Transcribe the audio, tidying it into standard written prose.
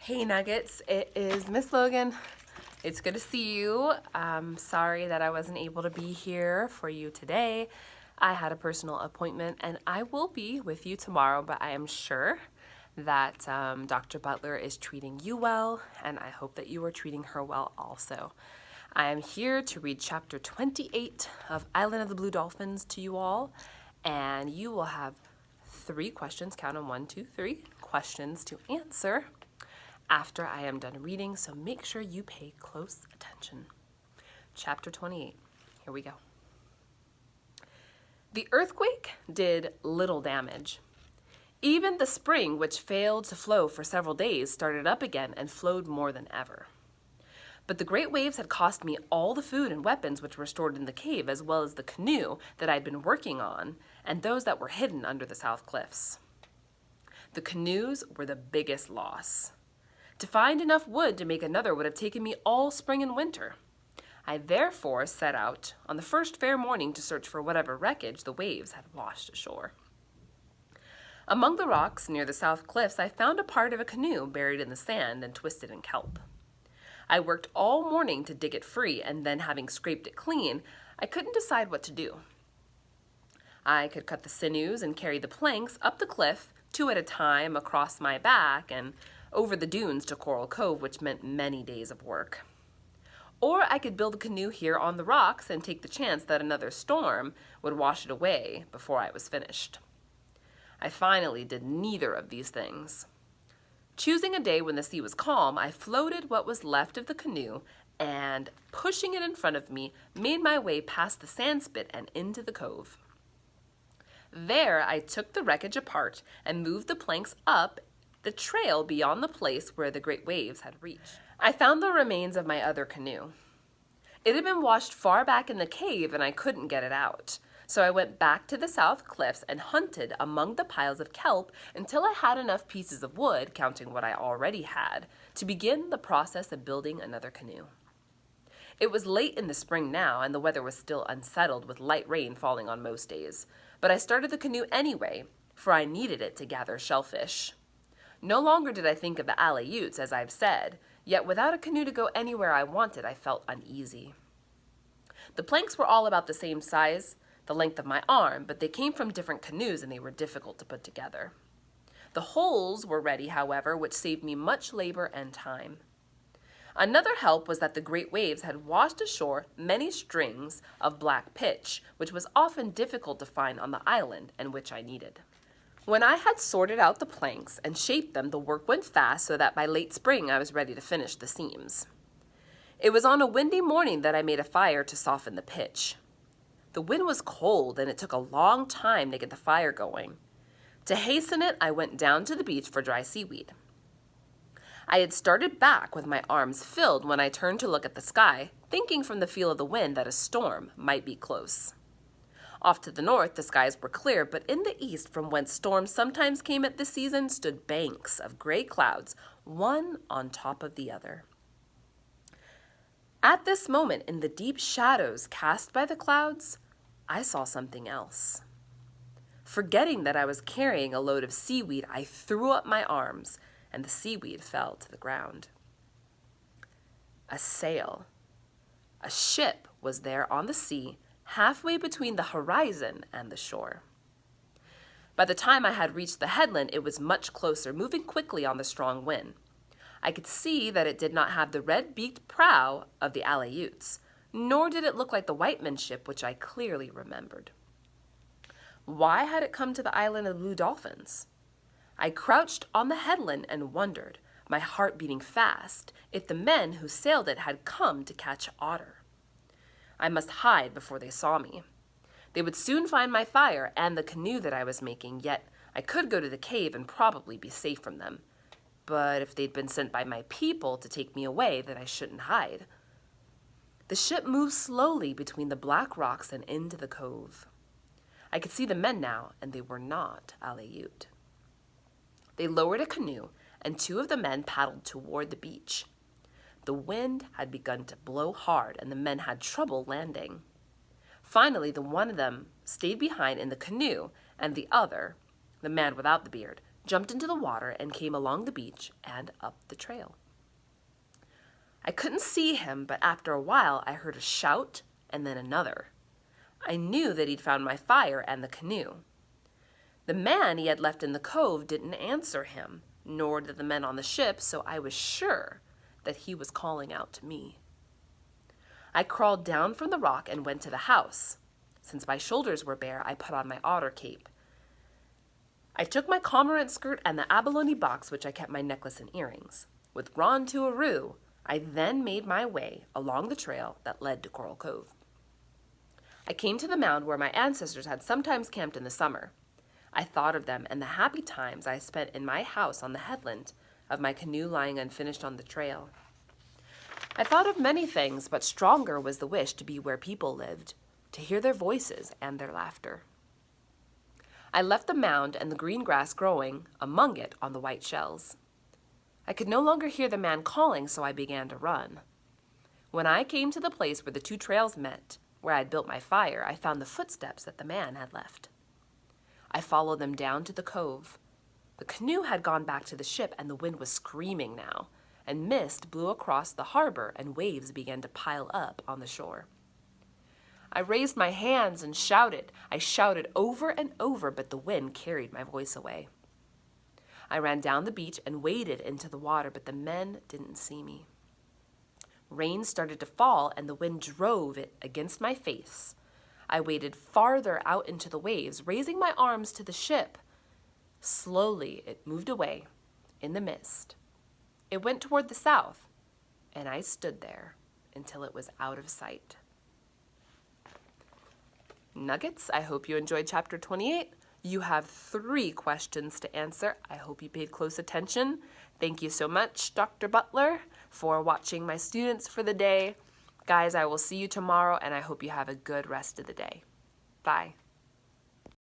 Hey Nuggets, it is Miss Logan. It's good to see you. I'm sorry that I wasn't able to be here for you today. I had a personal appointment and I will be with you tomorrow, but I am sure that Dr. Butler is treating you well, and I hope that you are treating her well also. I am here to read chapter 28 of Island of the Blue Dolphins to you all, and you will have 3 questions, count them 1, 2, 3 questions to answer after I am done reading, so make sure you pay close attention. Chapter 28, here we go. The earthquake did little damage. Even the spring, which failed to flow for several days, started up again and flowed more than ever. But the great waves had cost me all the food and weapons which were stored in the cave, as well as the canoe that I'd been working on, and those that were hidden under the south cliffs. The canoes were the biggest loss. To find enough wood to make another would have taken me all spring and winter. I therefore set out on the first fair morning to search for whatever wreckage the waves had washed ashore. Among the rocks near the south cliffs, I found a part of a canoe buried in the sand and twisted in kelp. I worked all morning to dig it free, and then having scraped it clean, I couldn't decide what to do. I could cut the sinews and carry the planks up the cliff, 2 at a time across my back and over the dunes to Coral Cove, which meant many days of work. Or I could build a canoe here on the rocks and take the chance that another storm would wash it away before I was finished. I finally did neither of these things. Choosing a day when the sea was calm, I floated what was left of the canoe and, pushing it in front of me, made my way past the sandspit and into the cove. There I took the wreckage apart and moved the planks up the trail beyond the place where the great waves had reached. I found the remains of my other canoe. It had been washed far back in the cave and I couldn't get it out. So I went back to the south cliffs and hunted among the piles of kelp until I had enough pieces of wood, counting what I already had, to begin the process of building another canoe. It was late in the spring now, and the weather was still unsettled with light rain falling on most days. But I started the canoe anyway, for I needed it to gather shellfish. No longer did I think of the Aleuts, as I've said, yet without a canoe to go anywhere I wanted, I felt uneasy. The planks were all about the same size, the length of my arm, but they came from different canoes and they were difficult to put together. The holes were ready, however, which saved me much labor and time. Another help was that the great waves had washed ashore many strings of black pitch, which was often difficult to find on the island and which I needed. When I had sorted out the planks and shaped them, the work went fast so that by late spring I was ready to finish the seams. It was on a windy morning that I made a fire to soften the pitch. The wind was cold and it took a long time to get the fire going. To hasten it, I went down to the beach for dry seaweed. I had started back with my arms filled when I turned to look at the sky, thinking from the feel of the wind that a storm might be close. Off to the north, the skies were clear, but in the east, from whence storms sometimes came at this season, stood banks of gray clouds, one on top of the other. At this moment, in the deep shadows cast by the clouds, I saw something else. Forgetting that I was carrying a load of seaweed, I threw up my arms, and the seaweed fell to the ground. A sail. A ship was there on the sea, halfway between the horizon and the shore. By the time I had reached the headland, it was much closer, moving quickly on the strong wind. I could see that it did not have the red-beaked prow of the Aleuts, nor did it look like the whitemen's ship, which I clearly remembered. Why had it come to the island of the Blue Dolphins? I crouched on the headland and wondered, my heart beating fast, if the men who sailed it had come to catch otter. I must hide before they saw me. They would soon find my fire and the canoe that I was making, yet I could go to the cave and probably be safe from them. But if they'd been sent by my people to take me away, then I shouldn't hide. The ship moved slowly between the black rocks and into the cove. I could see the men now, and they were not Aleut. They lowered a canoe, and 2 of the men paddled toward the beach. The wind had begun to blow hard, and the men had trouble landing. Finally, the one of them stayed behind in the canoe, and the other, the man without the beard, jumped into the water, and came along the beach and up the trail. I couldn't see him, but after a while I heard a shout and then another. I knew that he'd found my fire and the canoe. The man he had left in the cove didn't answer him, nor did the men on the ship, so I was sure that he was calling out to me. I crawled down from the rock and went to the house. Since my shoulders were bare, I put on my otter cape. I took my cormorant skirt and the abalone box, which I kept my necklace and earrings. With Ron to Aru, I then made my way along the trail that led to Coral Cove. I came to the mound where my ancestors had sometimes camped in the summer. I thought of them and the happy times I spent in my house on the headland, of my canoe lying unfinished on the trail. I thought of many things, but stronger was the wish to be where people lived, to hear their voices and their laughter. I left the mound and the green grass growing among it on the white shells. I could no longer hear the man calling, so I began to run. When I came to the place where the two trails met, where I had built my fire, I found the footsteps that the man had left. I followed them down to the cove. The canoe had gone back to the ship, and the wind was screaming now, and mist blew across the harbor, and waves began to pile up on the shore. I raised my hands and shouted. I shouted over and over, but the wind carried my voice away. I ran down the beach and waded into the water, but the men didn't see me. Rain started to fall, and the wind drove it against my face. I waded farther out into the waves, raising my arms to the ship. Slowly, it moved away in the mist. It went toward the south, and I stood there until it was out of sight. Nuggets, I hope you enjoyed chapter 28. You have 3 questions to answer. I hope you paid close attention. Thank you so much, Dr. Butler, for watching my students for the day. Guys, I will see you tomorrow, and I hope you have a good rest of the day. Bye.